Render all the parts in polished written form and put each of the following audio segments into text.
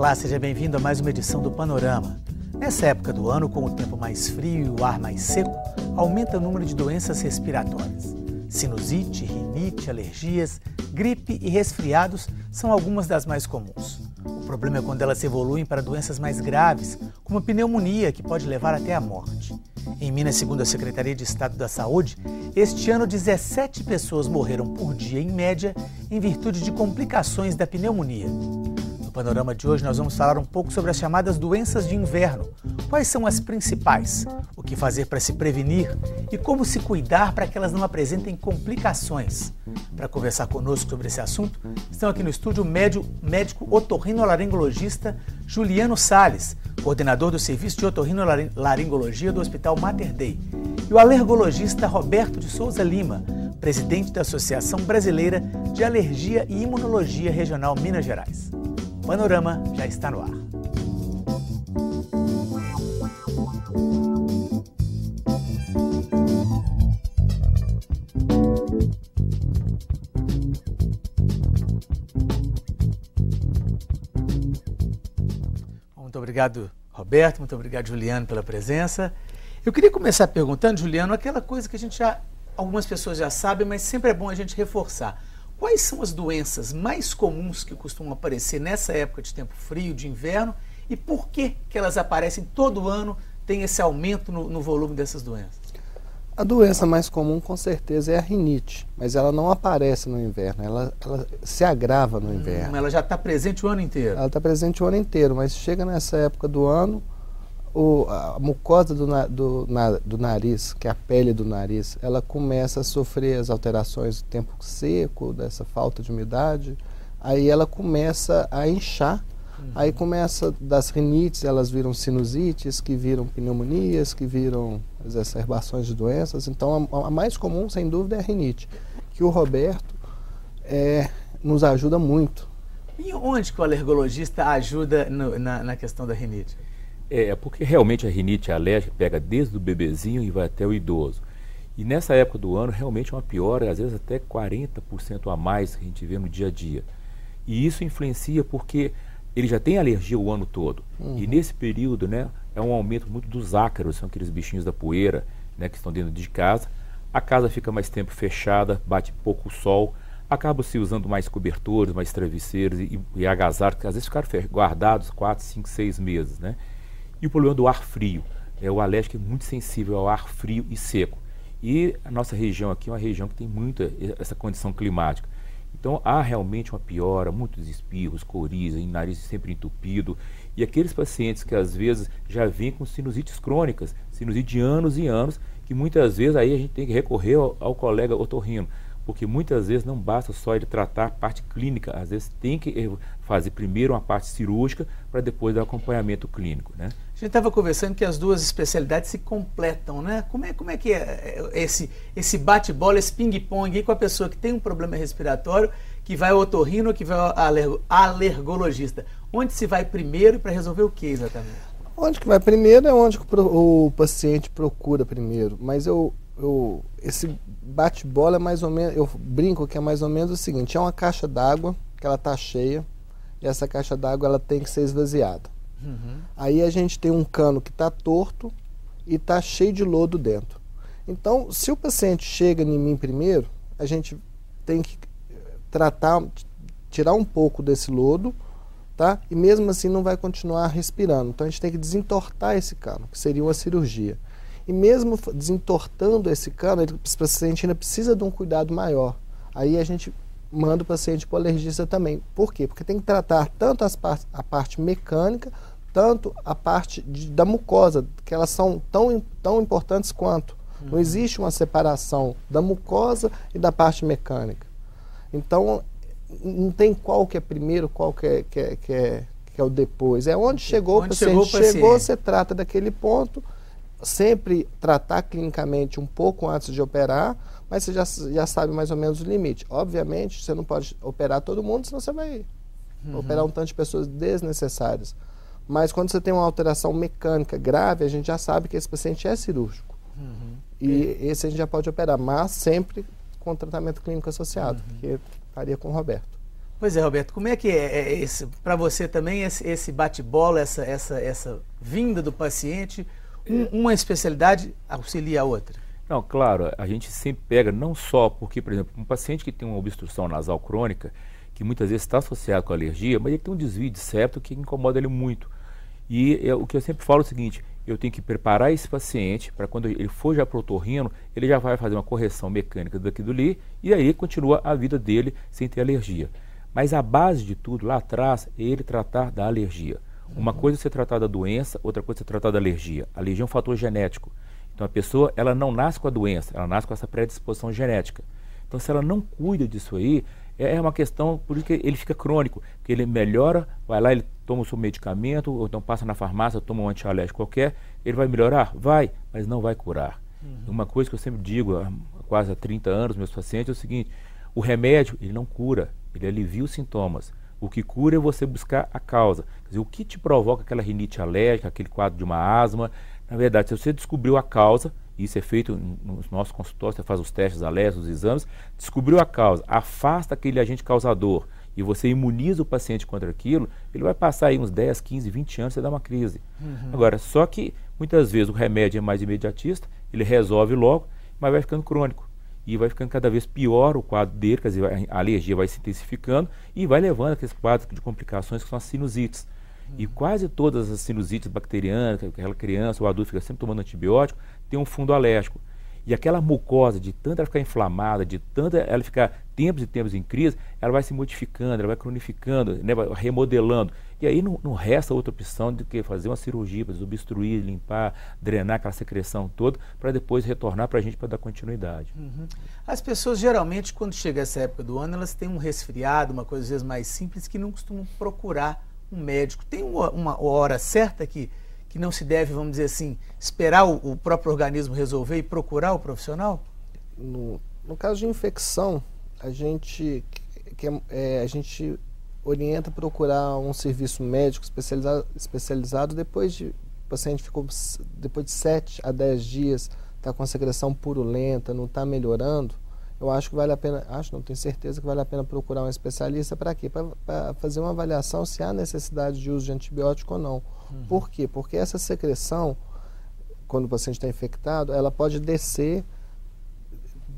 Olá, seja bem-vindo a mais uma edição do Panorama. Nessa época do ano, com o tempo mais frio e o ar mais seco, aumenta o número de doenças respiratórias. Sinusite, rinite, alergias, gripe e resfriados são algumas das mais comuns. O problema é quando elas evoluem para doenças mais graves, como a pneumonia, que pode levar até a morte. Em Minas, segundo a Secretaria de Estado da Saúde, este ano 17 pessoas morreram por dia, em média, em virtude de complicações da pneumonia. No panorama de hoje, nós vamos falar um pouco sobre as chamadas doenças de inverno. Quais são as principais? O que fazer para se prevenir? E como se cuidar para que elas não apresentem complicações? Para conversar conosco sobre esse assunto, estão aqui no estúdio o médico otorrinolaringologista Juliano Salles, coordenador do Serviço de Otorrinolaringologia do Hospital Mater Dei, e o alergologista Roberto de Souza Lima, presidente da Associação Brasileira de Alergia e Imunologia Regional Minas Gerais. O Panorama já está no ar. Muito obrigado, Roberto, muito obrigado, Juliano, pela presença. Eu queria começar perguntando, Juliano, aquela coisa que algumas pessoas já sabem, mas sempre é bom a gente reforçar. Quais são as doenças mais comuns que costumam aparecer nessa época de tempo frio, de inverno, e por que elas aparecem todo ano, tem esse aumento no volume dessas doenças? A doença mais comum, com certeza, é a rinite, mas ela não aparece no inverno, ela se agrava no inverno. Ela já está presente o ano inteiro? Ela está presente o ano inteiro, mas chega nessa época do ano, a mucosa do nariz, que é a pele do nariz, ela começa a sofrer as alterações do tempo seco, dessa falta de umidade, aí ela começa a inchar, aí começa das rinites, elas viram sinusites, que viram pneumonias, que viram as exacerbações de doenças. Então a mais comum, sem dúvida, é a rinite, que o Roberto nos ajuda muito. E onde que o alergologista ajuda na questão da rinite? Porque realmente a rinite alérgica pega desde o bebezinho e vai até o idoso. E nessa época do ano, realmente é uma piora, às vezes até 40% a mais que a gente vê no dia a dia. E isso influencia porque ele já tem alergia o ano todo. E nesse período, né, é um aumento muito dos ácaros, são aqueles bichinhos da poeira, né, que estão dentro de casa. A casa fica mais tempo fechada, bate pouco sol, acaba se usando mais cobertores, mais travesseiros e agasalhos, que às vezes ficaram guardados 4, 5, 6 meses, né? E o problema do ar frio, o alérgico é muito sensível ao ar frio e seco. E a nossa região aqui é uma região que tem muita essa condição climática. Então há realmente uma piora, muitos espirros, coriza, nariz sempre entupido. E aqueles pacientes que às vezes já vêm com sinusites crônicas, sinusite de anos e anos, que muitas vezes aí a gente tem que recorrer ao colega otorrino. Porque muitas vezes não basta só ele tratar a parte clínica, às vezes tem que fazer primeiro uma parte cirúrgica para depois dar acompanhamento clínico, né? A gente estava conversando que as duas especialidades se completam, né? Como é que é esse bate-bola, esse ping-pong aí com a pessoa que tem um problema respiratório, que vai ao otorrino ou que vai ao alergologista? Onde se vai primeiro para resolver o que exatamente? Onde que vai primeiro é onde o paciente procura primeiro, mas esse bate-bola é mais ou menos, eu brinco que é mais ou menos o seguinte: é uma caixa d'água que ela está cheia e essa caixa d'água ela tem que ser esvaziada. Aí a gente tem um cano que está torto e está cheio de lodo dentro. Então, se o paciente chega em mim primeiro, a gente tem que tirar um pouco desse lodo, tá? E mesmo assim não vai continuar respirando. Então a gente tem que desentortar esse cano, que seria uma cirurgia. E mesmo desentortando esse cano, esse paciente ainda precisa de um cuidado maior. Aí a gente manda o paciente para o alergista também. Por quê? Porque tem que tratar tanto a parte mecânica, tanto a parte da mucosa, que elas são tão importantes quanto. Não existe uma separação da mucosa e da parte mecânica. Então, não tem qual que é primeiro, qual que é o depois. É onde chegou o paciente. Chegou, você trata daquele ponto. Sempre tratar clinicamente um pouco antes de operar, mas você já sabe mais ou menos o limite. Obviamente, você não pode operar todo mundo, senão você vai operar um tanto de pessoas desnecessárias. Mas quando você tem uma alteração mecânica grave, a gente já sabe que esse paciente é cirúrgico. E esse a gente já pode operar, mas sempre com tratamento clínico associado, que faria com o Roberto. Pois é, Roberto, como é que é para você também esse bate-bola, essa vinda do paciente, uma especialidade auxilia a outra? Não, claro, a gente sempre pega, não só porque, por exemplo, um paciente que tem uma obstrução nasal crônica, que muitas vezes está associado com alergia, mas ele tem um desvio de septo que incomoda ele muito. E o que eu sempre falo é o seguinte, eu tenho que preparar esse paciente para quando ele for já para o otorrino, ele já vai fazer uma correção mecânica daqui do ali, e aí continua a vida dele sem ter alergia. Mas a base de tudo, lá atrás, é ele tratar da alergia. Uma coisa é você tratar da doença, outra coisa é você tratar da alergia. A alergia é um fator genético. Então a pessoa, ela não nasce com a doença, ela nasce com essa predisposição genética. Então se ela não cuida disso aí, é uma questão, por isso que ele fica crônico, porque ele melhora, vai lá, ele toma o seu medicamento, ou então passa na farmácia, toma um antialérgico qualquer, ele vai melhorar? Vai, mas não vai curar. Uma coisa que eu sempre digo, há quase 30 anos, meus pacientes, é o seguinte, o remédio, ele não cura, ele alivia os sintomas. O que cura é você buscar a causa. Quer dizer, o que te provoca aquela rinite alérgica, aquele quadro de uma asma. Na verdade, se você descobriu a causa, isso é feito nos nossos consultórios, você faz os testes alérgicos, os exames, descobriu a causa, afasta aquele agente causador e você imuniza o paciente contra aquilo, ele vai passar aí uns 10, 15, 20 anos, você dá uma crise. Agora, só que muitas vezes o remédio é mais imediatista, ele resolve logo, mas vai ficando crônico. E vai ficando cada vez pior o quadro dele, quer dizer, a alergia vai se intensificando e vai levando aqueles quadros de complicações que são as sinusites. E quase todas as sinusites bacterianas, aquela criança ou adulto fica sempre tomando antibiótico, tem um fundo alérgico. E aquela mucosa, de tanto ela ficar inflamada, de tanto ela ficar tempos e tempos em crise, ela vai se modificando, ela vai cronificando, né, vai remodelando. E aí não resta outra opção do que fazer uma cirurgia para desobstruir, limpar, drenar aquela secreção toda, para depois retornar para a gente para dar continuidade. As pessoas geralmente, quando chega essa época do ano, elas têm um resfriado, uma coisa às vezes mais simples, que não costumam procurar um médico. Tem uma hora certa que não se deve, vamos dizer assim, esperar o próprio organismo resolver e procurar o profissional? No caso de infecção, a gente orienta a procurar um serviço médico especializado depois de o paciente ficou depois de 7 a 10 dias, está com a secreção purulenta, não está melhorando. Eu acho que vale a pena, não tenho certeza que vale a pena procurar um especialista para quê? Para fazer uma avaliação se há necessidade de uso de antibiótico ou não. Por quê? Porque essa secreção, quando o paciente está infectado, ela pode descer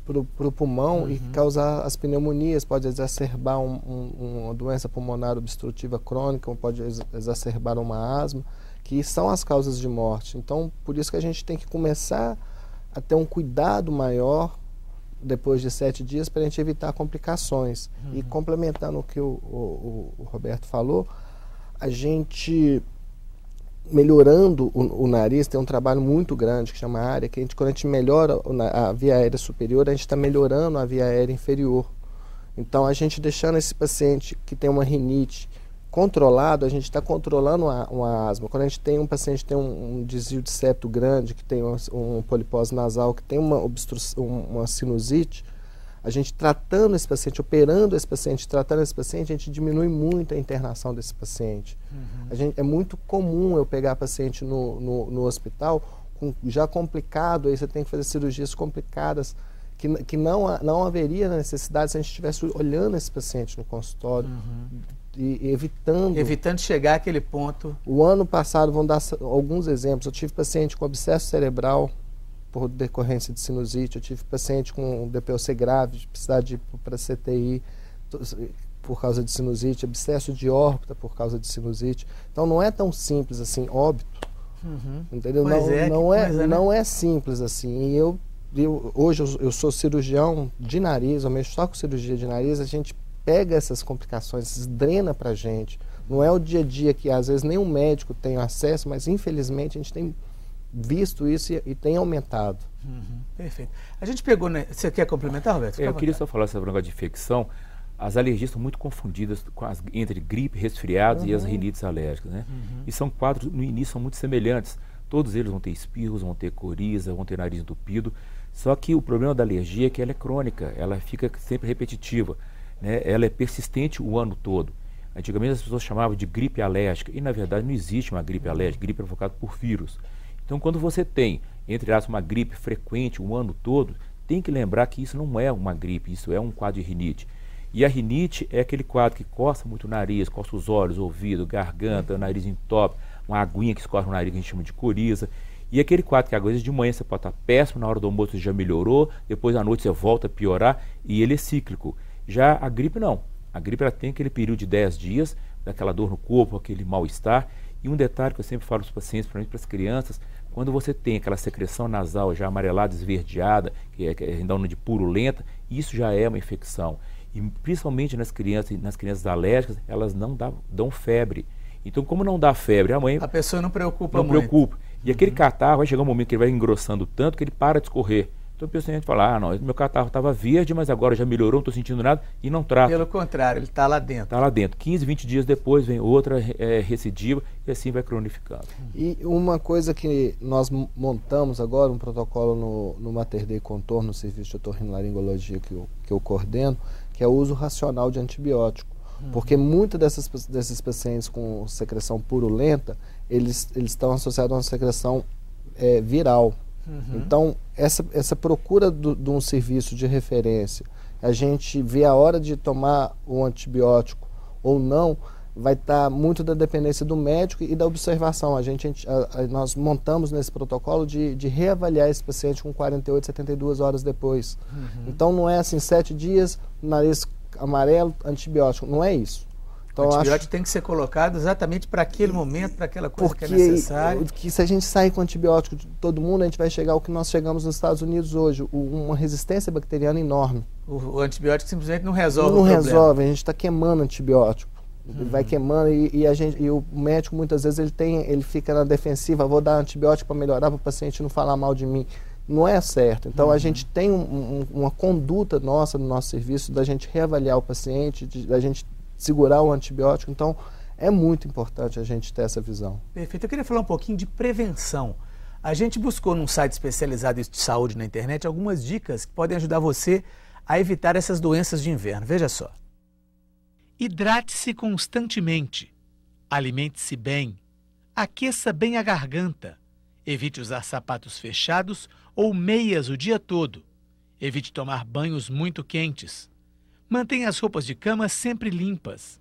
para o pulmão e causar as pneumonias, pode exacerbar uma doença pulmonar obstrutiva crônica, pode exacerbar uma asma, que são as causas de morte. Então, por isso que a gente tem que começar a ter um cuidado maior depois de 7 dias para a gente evitar complicações. E complementando o que o Roberto falou, a gente melhorando o nariz, tem um trabalho muito grande que chama área, que quando a gente melhora a via aérea superior, a gente está melhorando a via aérea inferior. Então a gente deixando esse paciente que tem uma rinite controlado, a gente está controlando uma asma. Quando a gente tem um paciente que tem um desvio de septo grande, que tem um polipose nasal, que tem uma sinusite, a gente tratando esse paciente, operando esse paciente, tratando esse paciente, a gente diminui muito a internação desse paciente. É muito comum eu pegar paciente no hospital já complicado, aí você tem que fazer cirurgias complicadas, que não haveria necessidade se a gente estivesse olhando esse paciente no consultório. E evitando chegar àquele ponto. O ano passado, vamos dar alguns exemplos, eu tive paciente com abscesso cerebral por decorrência de sinusite, eu tive paciente com DPOC grave, de precisar de ir para CTI por causa de sinusite, abscesso de órbita por causa de sinusite. Então não é tão simples assim, óbito, entendeu? Não é simples assim. E hoje eu sou cirurgião de nariz, eu mexo só com cirurgia de nariz, a gente pega essas complicações, drena pra gente. Não é o dia a dia que às vezes nem um médico tem acesso, mas infelizmente a gente tem visto isso e tem aumentado. Perfeito. A gente pegou, né? Você quer complementar, Roberto? Eu queria só falar sobre o negócio de infecção. As alergias são muito confundidas entre gripe, resfriados e as rinites alérgicas, né? E são quadros, no início, são muito semelhantes. Todos eles vão ter espirros, vão ter coriza, vão ter nariz entupido. Só que o problema da alergia é que ela é crônica, ela fica sempre repetitiva, né? Ela é persistente o ano todo. Antigamente as pessoas chamavam de gripe alérgica e na verdade não existe uma gripe alérgica, gripe é provocada por vírus. Então quando você tem, entre aspas, uma gripe frequente o ano todo, tem que lembrar que isso não é uma gripe, isso é um quadro de rinite. E a rinite é aquele quadro que coça muito o nariz, coça os olhos, ouvido, garganta, o nariz entope, uma aguinha que escorre no nariz que a gente chama de coriza. E aquele quadro que às vezes de manhã você pode estar péssimo, na hora do almoço você já melhorou, depois à noite você volta a piorar, e ele é cíclico. Já a gripe não. A gripe ela tem aquele período de 10 dias, daquela dor no corpo, aquele mal-estar. E um detalhe que eu sempre falo para os pacientes, principalmente para as crianças, quando você tem aquela secreção nasal já amarelada, esverdeada, que é ainda de purulenta, isso já é uma infecção. E principalmente nas crianças alérgicas, elas não dão febre. Então, como não dá febre, a mãe... A pessoa não preocupa muito. Não preocupa. E aquele catarro vai chegar um momento que ele vai engrossando tanto que ele para de escorrer. Então o paciente fala, não, meu catarro estava verde, mas agora já melhorou, não estou sentindo nada, e não trata. Pelo contrário, ele está lá dentro. Está lá dentro. 15, 20 dias depois vem outra recidiva e assim vai cronificando. E uma coisa que nós montamos agora, um protocolo no Mater Dei Contorno, no serviço de otorrinolaringologia que eu coordeno, que é o uso racional de antibiótico. Porque muitos desses pacientes com secreção purulenta, eles estão associados a uma secreção viral. Então, essa procura de um serviço de referência, a gente vê a hora de tomar o antibiótico ou não, vai estar muito da dependência do médico e da observação. Nós montamos nesse protocolo de reavaliar esse paciente com 48, 72 horas depois. Então, não é assim, 7 dias, nariz amarelo, antibiótico. Não é isso. Então, o antibiótico tem que ser colocado exatamente para aquele momento, para aquela coisa porque que é necessária. Porque se a gente sair com antibiótico de todo mundo, a gente vai chegar ao que nós chegamos nos Estados Unidos hoje, uma resistência bacteriana enorme. O antibiótico simplesmente não resolve o problema. Não resolve, a gente está queimando antibiótico. Ele vai queimando e o médico muitas vezes ele fica na defensiva, vou dar antibiótico para melhorar, para o paciente não falar mal de mim. Não é certo. Então a gente tem uma conduta nossa no nosso serviço da gente reavaliar o paciente, da gente segurar o antibiótico. Então é muito importante a gente ter essa visão. Perfeito. Eu queria falar um pouquinho de prevenção. A gente buscou num site especializado de saúde na internet algumas dicas que podem ajudar você a evitar essas doenças de inverno. Veja só. Hidrate-se constantemente. Alimente-se bem. Aqueça bem a garganta. Evite usar sapatos fechados ou meias o dia todo. Evite tomar banhos muito quentes. Mantenha as roupas de cama sempre limpas.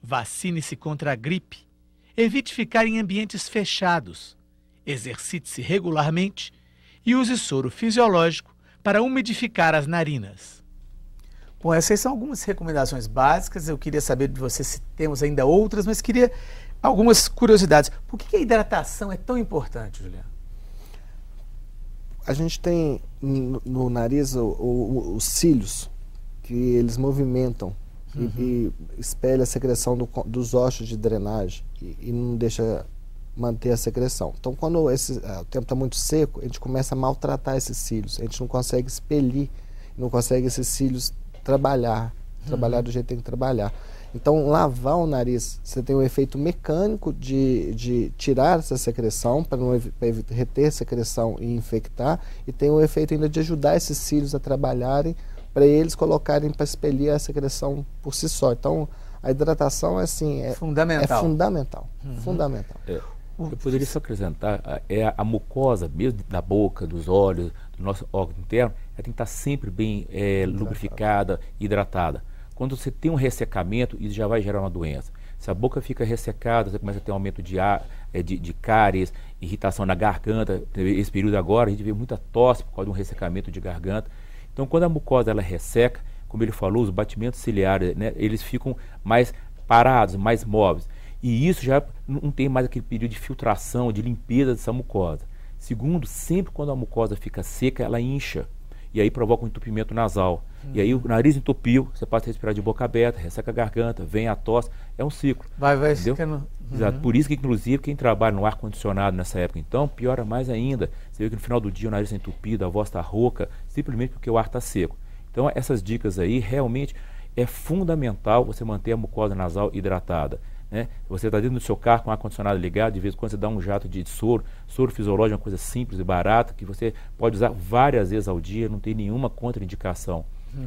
Vacine-se contra a gripe. Evite ficar em ambientes fechados. Exercite-se regularmente e use soro fisiológico para umidificar as narinas. Bom, essas são algumas recomendações básicas. Eu queria saber de você se temos ainda outras, mas queria algumas curiosidades. Por que a hidratação é tão importante, Juliano? A gente tem no nariz os cílios, que eles movimentam e espelha a secreção dos ossos de drenagem e não deixa manter a secreção. Então, quando o tempo está muito seco, a gente começa a maltratar esses cílios. A gente não consegue expelir, não consegue esses cílios trabalhar do jeito que tem que trabalhar. Então, lavar o nariz, você tem um efeito mecânico de tirar essa secreção, para reter secreção e infectar, e tem um efeito ainda de ajudar esses cílios a trabalharem, para eles colocarem para expelir a secreção por si só. Então, a hidratação é fundamental. Fundamental. Eu poderia só acrescentar, a mucosa, mesmo da boca, dos olhos, do nosso órgão interno, ela tem que estar sempre bem lubrificada, hidratada. Quando você tem um ressecamento, isso já vai gerar uma doença. Se a boca fica ressecada, você começa a ter um aumento de cáries, irritação na garganta. Esse período agora, a gente vê muita tosse por causa de um ressecamento de garganta. Então, quando a mucosa ela resseca, como ele falou, os batimentos ciliares, né, eles ficam mais parados, mais móveis. E isso já não tem mais aquele período de filtração, de limpeza dessa mucosa. Segundo, sempre quando a mucosa fica seca, ela incha. E aí provoca um entupimento nasal. E aí o nariz entupiu, você passa a respirar de boca aberta, resseca a garganta, vem a tosse. É um ciclo. Vai ficando... Exato. Por isso que, inclusive, quem trabalha no ar-condicionado nessa época, então, piora mais ainda. Você vê que no final do dia o nariz está entupido, a voz está rouca, simplesmente porque o ar está seco. Então, essas dicas aí, realmente, é fundamental você manter a mucosa nasal hidratada. Né? Você está dentro do seu carro com o ar-condicionado ligado, de vez em quando você dá um jato de soro fisiológico, uma coisa simples e barata, que você pode usar várias vezes ao dia, não tem nenhuma contraindicação.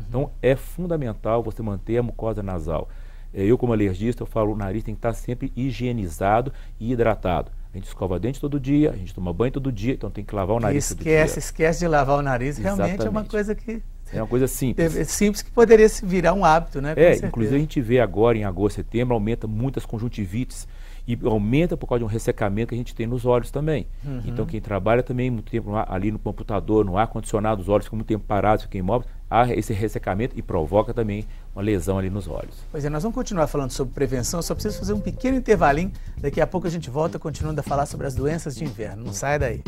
Então, é fundamental você manter a mucosa nasal. Eu, como alergista, eu falo, o nariz tem que estar sempre higienizado e hidratado. A gente escova dente todo dia, a gente toma banho todo dia, então tem que lavar o nariz todo dia. Esquece de lavar o nariz, realmente é uma coisa que É uma coisa simples. É simples que poderia se virar um hábito, né? Inclusive a gente vê agora em agosto, setembro, aumenta muitas conjuntivites e aumenta por causa de um ressecamento que a gente tem nos olhos também. Então quem trabalha também muito tempo ali no computador, no ar-condicionado, os olhos ficam muito tempo parados, ficam imóveis, há esse ressecamento e provoca também uma lesão ali nos olhos. Pois é, nós vamos continuar falando sobre prevenção, só preciso fazer um pequeno intervalinho, daqui a pouco a gente volta continuando a falar sobre as doenças de inverno. Não saia daí.